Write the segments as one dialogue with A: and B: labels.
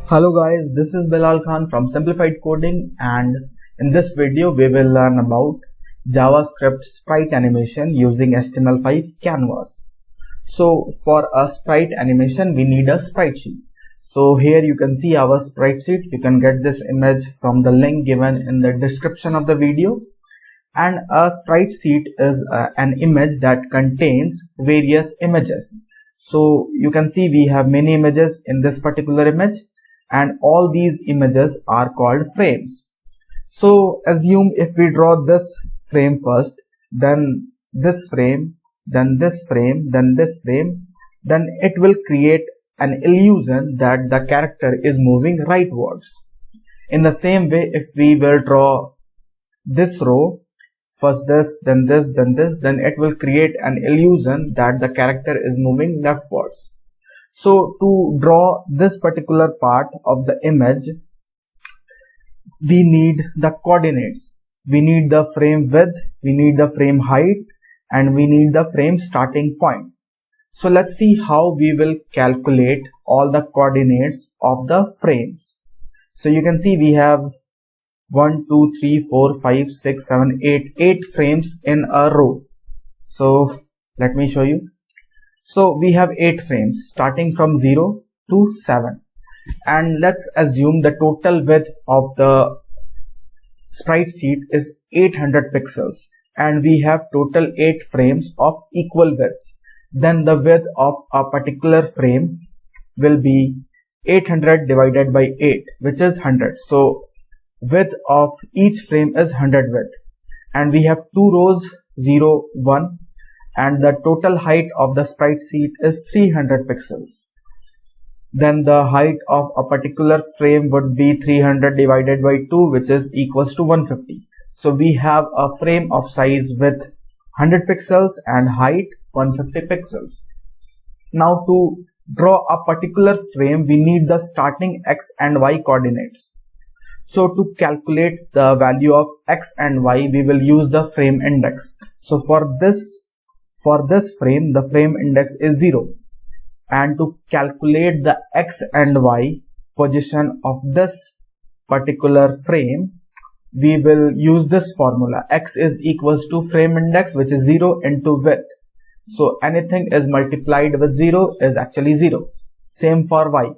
A: Hello guys, this is Bilal Khan from Simplified Coding, and in this video we will learn about JavaScript Sprite Animation using HTML5 Canvas. So for a sprite animation we need a sprite sheet. So here you can see our sprite sheet. You can get this image from the link given in the description of the video. And a sprite sheet is an image that contains various images. So you can see we have many images in this particular image, and all these images are called frames. So assume if we draw this frame first, then this frame, then this frame, then this frame, then it will create an illusion that the character is moving rightwards. In the same way, if we will draw this row, first this, then this, then this, then it will create an illusion that the character is moving leftwards. So to draw this particular part of the image, we need the coordinates. We need the frame width, we need the frame height, and we need the frame starting point. So let's see how we will calculate all the coordinates of the frames. So you can see we have 1, 2, 3, 4, 5, 6, 7, 8 frames in a row. So let me show you. So we have 8 frames starting from 0 to 7, and let's assume the total width of the sprite sheet is 800 pixels, and we have total 8 frames of equal widths. Then the width of a particular frame will be 800 divided by 8, which is 100. So width of each frame is 100 width, and we have 2 rows 0, 1. And the total height of the sprite sheet is 300 pixels. Then the height of a particular frame would be 300 divided by 2, which is equals to 150. So we have a frame of size with 100 pixels and height 150 pixels. Now to draw a particular frame, we need the starting x and y coordinates. So to calculate the value of x and y, we will use the frame index. So for this frame, the frame index is 0, and to calculate the x and y position of this particular frame, we will use this formula. X is equals to frame index, which is 0 into width. So anything is multiplied with 0 is actually 0. Same for y.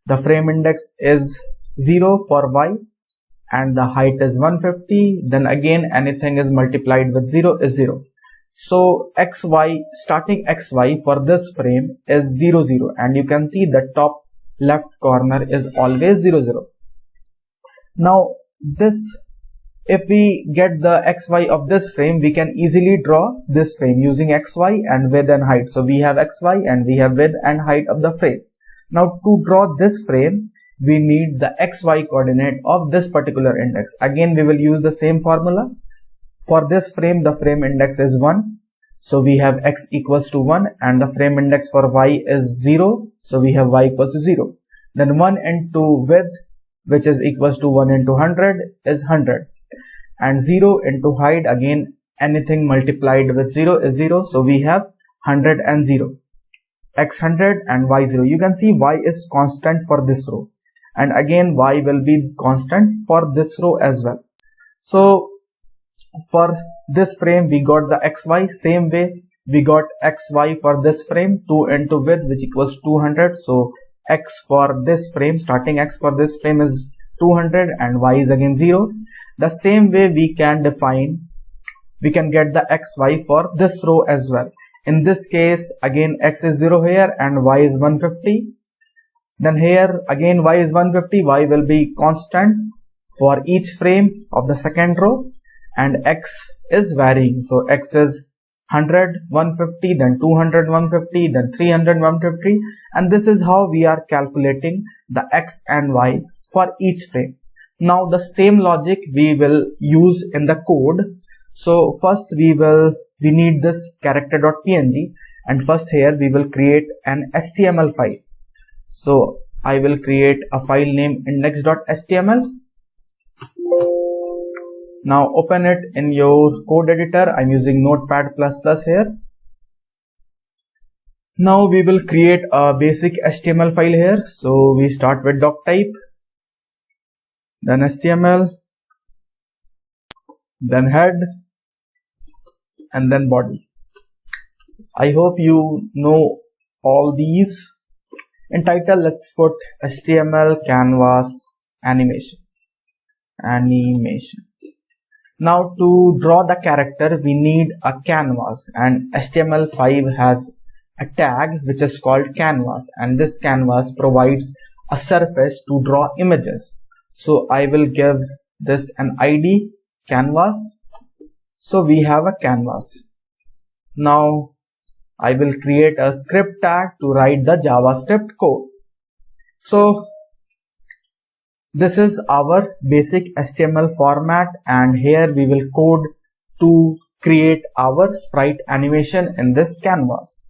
A: The frame index is 0 for y, and the height is 150. Then again anything is multiplied with 0 is 0. So xy, starting xy for this frame is 0, 0, and you can see the top left corner is always 0, 0. Now if we get the xy of this frame, we can easily draw this frame using xy and width and height. So we have xy and we have width and height of the frame. Now to draw this frame, we need the xy coordinate of this particular index. Again we will use the same formula. For this frame, the frame index is 1. So we have x equals to 1, and the frame index for y is 0. So we have y equals to 0. Then 1 into width, which is equals to 1 into 100 is 100. And 0 into height, again anything multiplied with 0 is 0. So we have 100 and 0. X 100 and y 0. You can see y is constant for this row. And again y will be constant for this row as well. So for this frame we got the xy. Same way we got xy for this frame, 2 into width, which equals 200. So x for this frame, starting x for this frame is 200, and y is again 0. The same way we can get the xy for this row as well. In this case again x is 0 here and y is 150. Then here again y is 150, y will be constant for each frame of the second row, and x is varying. So x is 100, 150, then 200, 150, then 300, 150, and this is how we are calculating the x and y for each frame. Now the same logic we will use in the code. So first we need this character.png, and first here we will create an HTML file. So I will create a file named index.html, Now open it in your code editor. I'm using Notepad++ here. Now we will create a basic HTML file here. So we start with doc type, then HTML, then head, and then body. I hope you know all these. In title, let's put HTML Canvas Animation. Now to draw the character, we need a canvas, and HTML5 has a tag which is called canvas, and this canvas provides a surface to draw images. So I will give this an ID canvas. So we have a canvas. Now I will create a script tag to write the JavaScript code. So this is our basic HTML format, and here we will code to create our sprite animation in this canvas.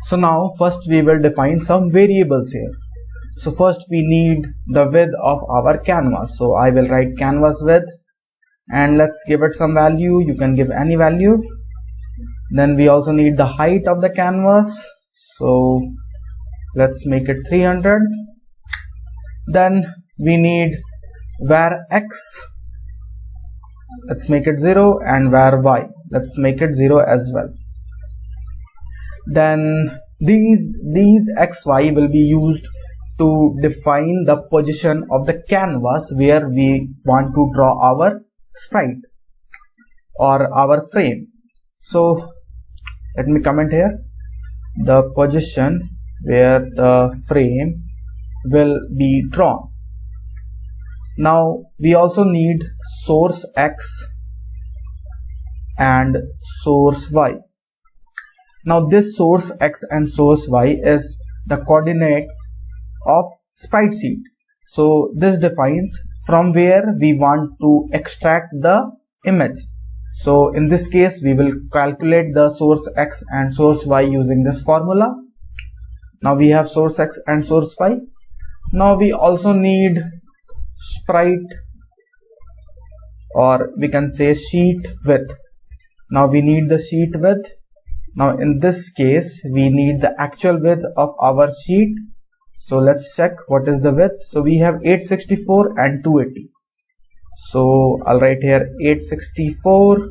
A: So now first we will define some variables here. So first we need the width of our canvas. So I will write canvas width, and let's give it some value. You can give any value. Then we also need the height of the canvas. So let's make it 300. Then we need var x, let's make it 0, and var y, let's make it 0 as well. Then these xy will be used to define the position of the canvas where we want to draw our sprite or our frame. So let me comment here, the position where the frame will be drawn. Now we also need source x and source y. Now this source x and source y is the coordinate of sprite sheet. So this defines from where we want to extract the image. So in this case we will calculate the source x and source y using this formula. Now we have source x and source y. Now we also need sprite, or we can say sheet width. Now we need the sheet width. Now in this case we need the actual width of our sheet. So let's check what is the width. So we have 864 and 280. So I'll write here 864,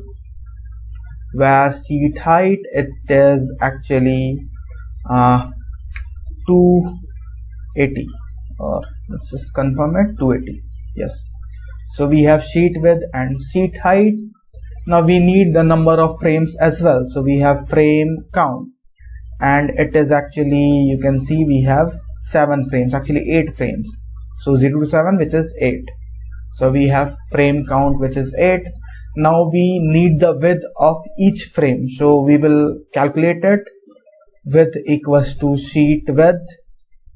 A: where sheet height, it is actually 280, or let's just confirm it, 280. Yes. So we have sheet width and sheet height. Now we need the number of frames as well. So we have frame count, and it is actually, you can see we have 7 frames, actually 8 frames. So 0 to 7, which is 8. So we have frame count, which is 8. Now we need the width of each frame. So we will calculate it. Width equals to sheet width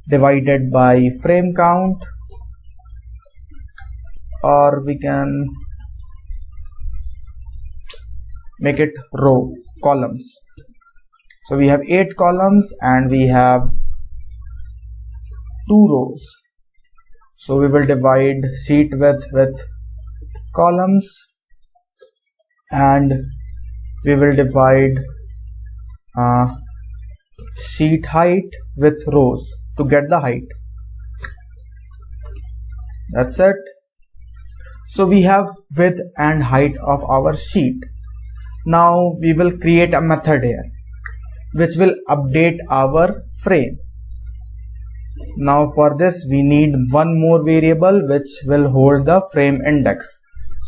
A: divided by frame count, or we can make it columns. So we have 8 columns and we have 2 rows. So we will divide sheet width with columns, and we will divide sheet height with rows to get the height. That's it. So we have width and height of our sheet. Now we will create a method here which will update our frame. Now for this we need one more variable which will hold the frame index.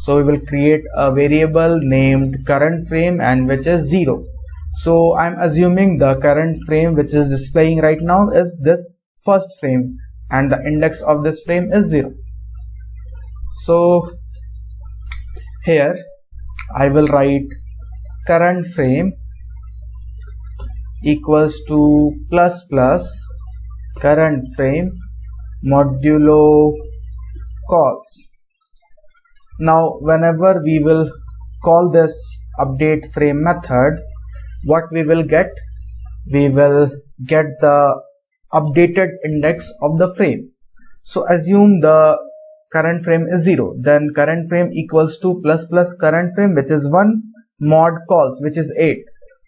A: So we will create a variable named current frame, and which is 0. So I'm assuming the current frame which is displaying right now is this first frame, and the index of this frame is 0. So here I will write current frame equals to plus plus current frame modulo calls. Now whenever we will call this update frame method, what we will get? We will get the updated index of the frame. So assume the current frame is 0, then current frame equals to plus plus current frame, which is 1 mod calls, which is 8.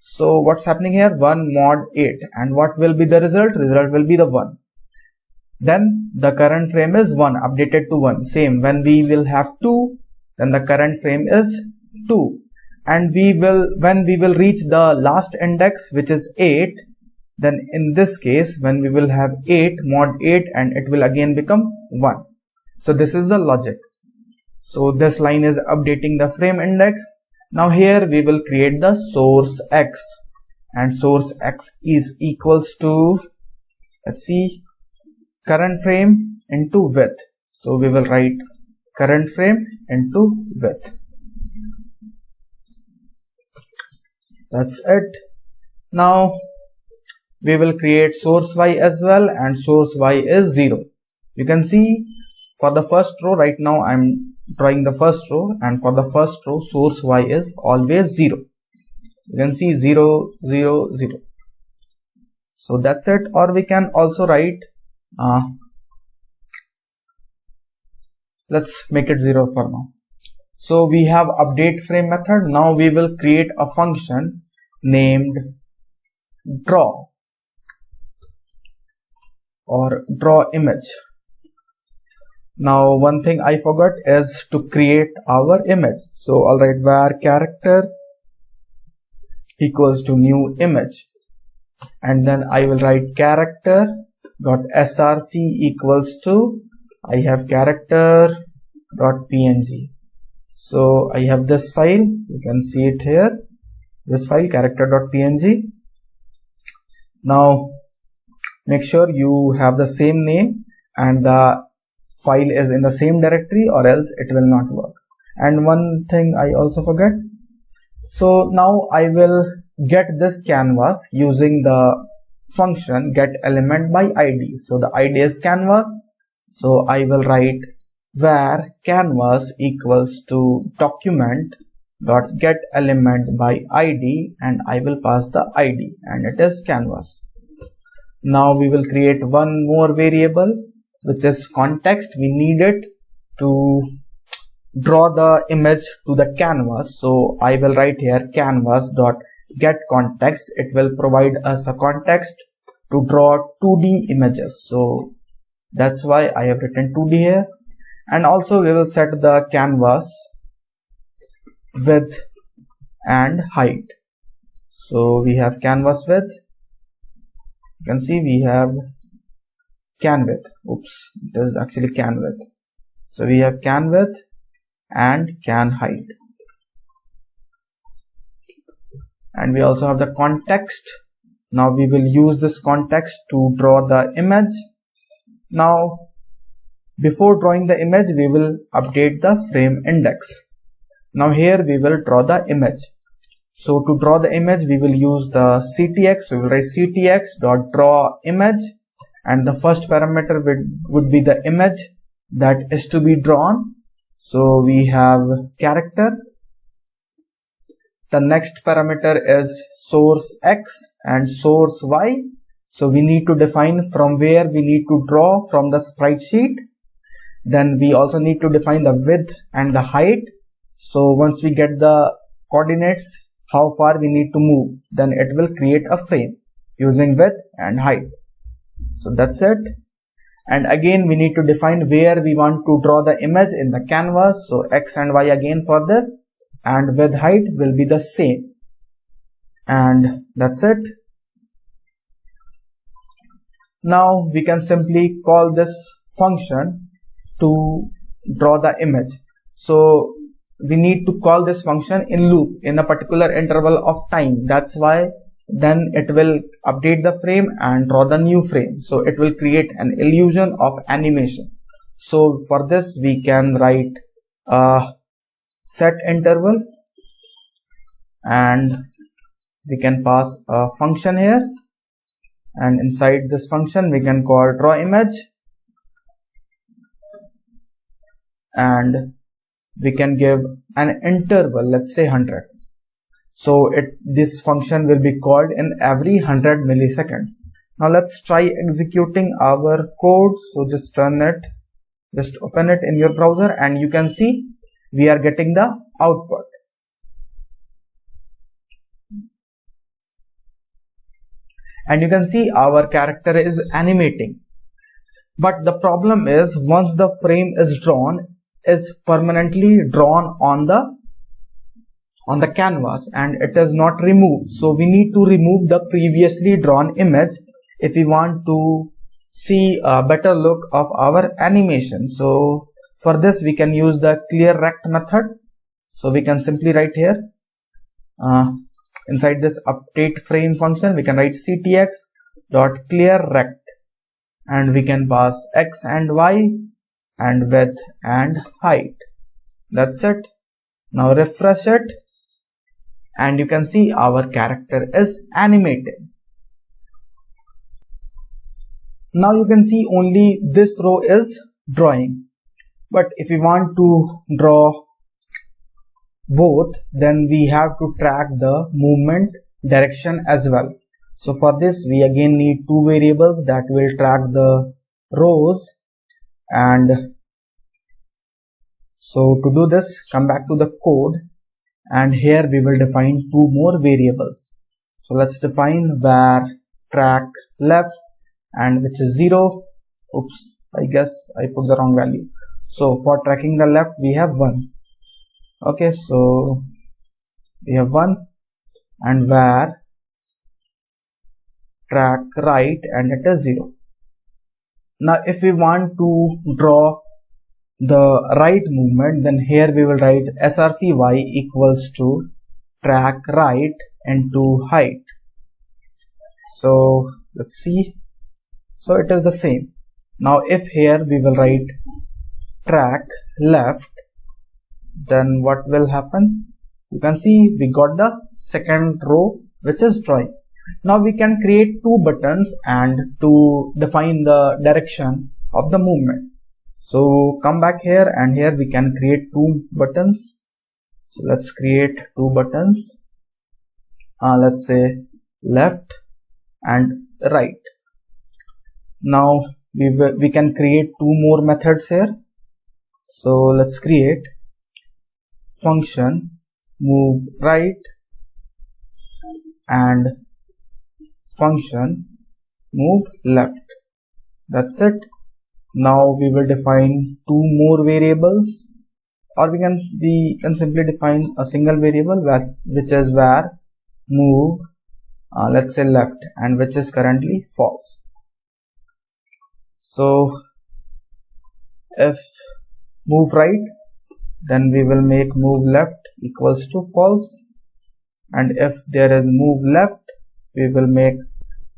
A: So what's happening here? 1 mod 8, and what will be the result? Result will be the 1. Then the current frame is 1, updated to 1. Same, when we will have 2, then the current frame is 2. And when we will reach the last index, which is 8, then in this case, when we will have 8 mod 8, and it will again become 1. So this is the logic. So this line is updating the frame index. Now here we will create the source x, and source x is equals to, let's see, current frame into width. So we will write current frame into width. That's it. Now we will create source y as well, and source y is 0. You can see for the first row, right now I'm drawing the first row, and for the first row source y is always 0. You can see 0 0 0. So that's it. Or we can also write let's make it 0 for now. So we have update frame method. Now we will create a function named draw or draw image. Now one thing I forgot is to create our image. So alright, var character equals to new image, and then I will write character dot src equals to, I have character dot png. So I have this file, you can see it here, this file character dot png. Now make sure you have the same name and the file is in the same directory, or else it will not work. And one thing I also forget. So now I will get this canvas using the function get element by id. So the id is canvas. So I will write var canvas equals to document dot get element by id, and I will pass the id, and it is canvas. Now we will create one more variable, which is context. We need it to draw the image to the canvas. So I will write here canvas dot get context. It will provide us a context to draw 2D images. So that's why I have written 2D here. And also we will set the canvas width and height. So we have canvas width. You can see we have can width. Oops, it is actually can width. So we have can width and can height. And we also have the context. Now we will use this context to draw the image. Now before drawing the image, we will update the frame index. Now here we will draw the image. So to draw the image, we will use the ctx. We will write ctx dot draw image, and the first parameter would be the image that is to be drawn. So we have character. The next parameter is source x and source y. So we need to define from where we need to draw from the sprite sheet. Then we also need to define the width and the height. So once we get the coordinates, how far we need to move, then it will create a frame using width and height. So that's it. And again we need to define where we want to draw the image in the canvas. So x and y again for this, and width height will be the same. And that's it. Now we can simply call this function to draw the image. So we need to call this function in loop in a particular interval of time. That's why then it will update the frame and draw the new frame. So it will create an illusion of animation. So for this we can write a set interval, and we can pass a function here, and inside this function we can call draw image, and we can give an interval, let's say 100. So this function will be called in every 100 milliseconds. Now let's try executing our code. So just run it, Just open it in your browser and you can see we are getting the output. And you can see our character is animating. But the problem is, once the frame is drawn, is permanently drawn on the canvas and it is not removed. So we need to remove the previously drawn image if we want to see a better look of our animation. So for this we can use the clear rect method. So we can simply write here inside this update frame function, we can write ctx dot clear rect, and we can pass x and y and width and height. That's it. Now refresh it and you can see our character is animated. Now you can see only this row is drawing, but if we want to draw both, then we have to track the movement direction as well. So for this we again need two variables that will track the rows. And so to do this, come back to the code and here we will define two more variables. So let's define var track left, and which is 0. Oops, I guess I put the wrong value. So for tracking the left we have 1. Okay, so we have 1, and var track right, and it is 0. Now if we want to draw the right movement, then here we will write srcy equals to track right into height. So let's see. So it is the same. Now if here we will write track left, then what will happen? You can see we got the second row which is drawing. Now we can create two buttons and to define the direction of the movement. So come back here and here we can create two buttons. So let's create two buttons. Let's say left and right. Now we can create two more methods here. So let's create function move right and function move left. That's it. Now we will define two more variables, or we can simply define a single variable which is var move let's say left, and which is currently false. So if move right, then we will make move left equals to false, and if there is move left, we will make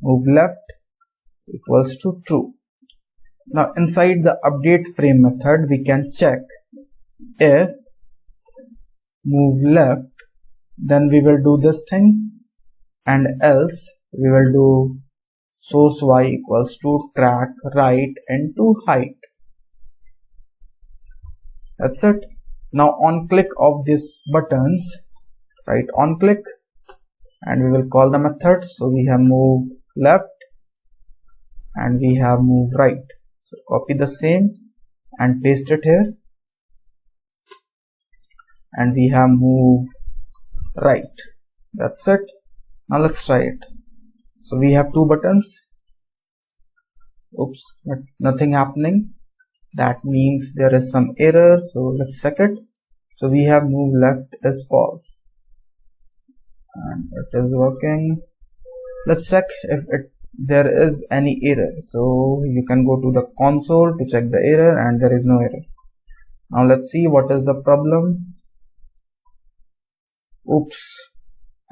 A: move left equals to true. Now inside the update frame method we can check if move left, then we will do this thing, and else we will do source y equals to track right into height. That's it. Now on click of these buttons, right on click, and we will call the method. So we have move left and we have move right. So copy the same and paste it here, and we have move right. That's it. Now let's try it. So we have two buttons. Oops, nothing happening. That means there is some error. So let's check it. So we have move left is false, and it is working. Let's check if there is any error. So you can go to the console to check the error, and there is no error. Now let's see what is the problem. Oops,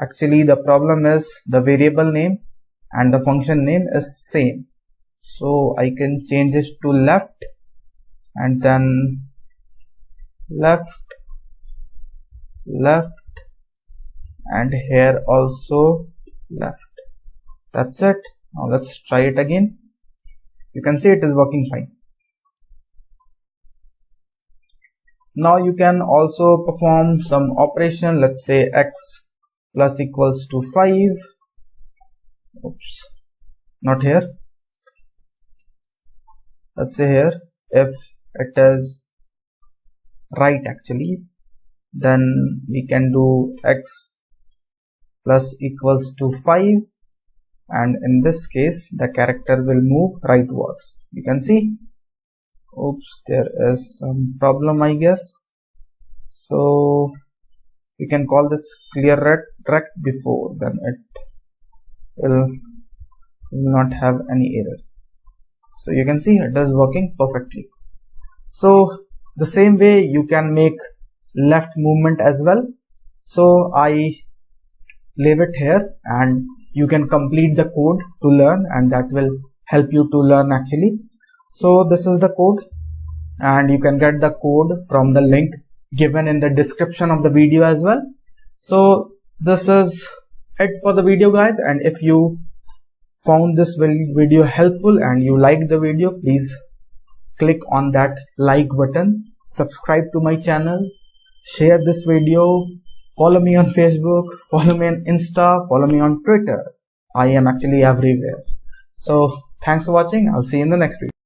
A: actually the problem is the variable name and the function name is same. So I can change it to left and then left, and here also left. That's it. Now let's try it again. You can see it is working fine. Now you can also perform some operation. Let's say x plus equals to 5. Oops, not here. Let's say here if it is right actually, then we can do x plus equals to 5, and in this case the character will move rightwards. You can see, oops, there is some problem I guess. So we can call this clear rect before, then it will not have any error. So you can see it is working perfectly. So the same way you can make left movement as well. So I leave it here and you can complete the code to learn, and that will help you to learn actually. So this is the code, and you can get the code from the link given in the description of the video as well. So this is it for the video guys, and if you found this video helpful and you liked the video, please click on that like button, subscribe to my channel, share this video, follow me on Facebook, follow me on Insta, follow me on Twitter. I am actually everywhere. So thanks for watching. I'll see you in the next video.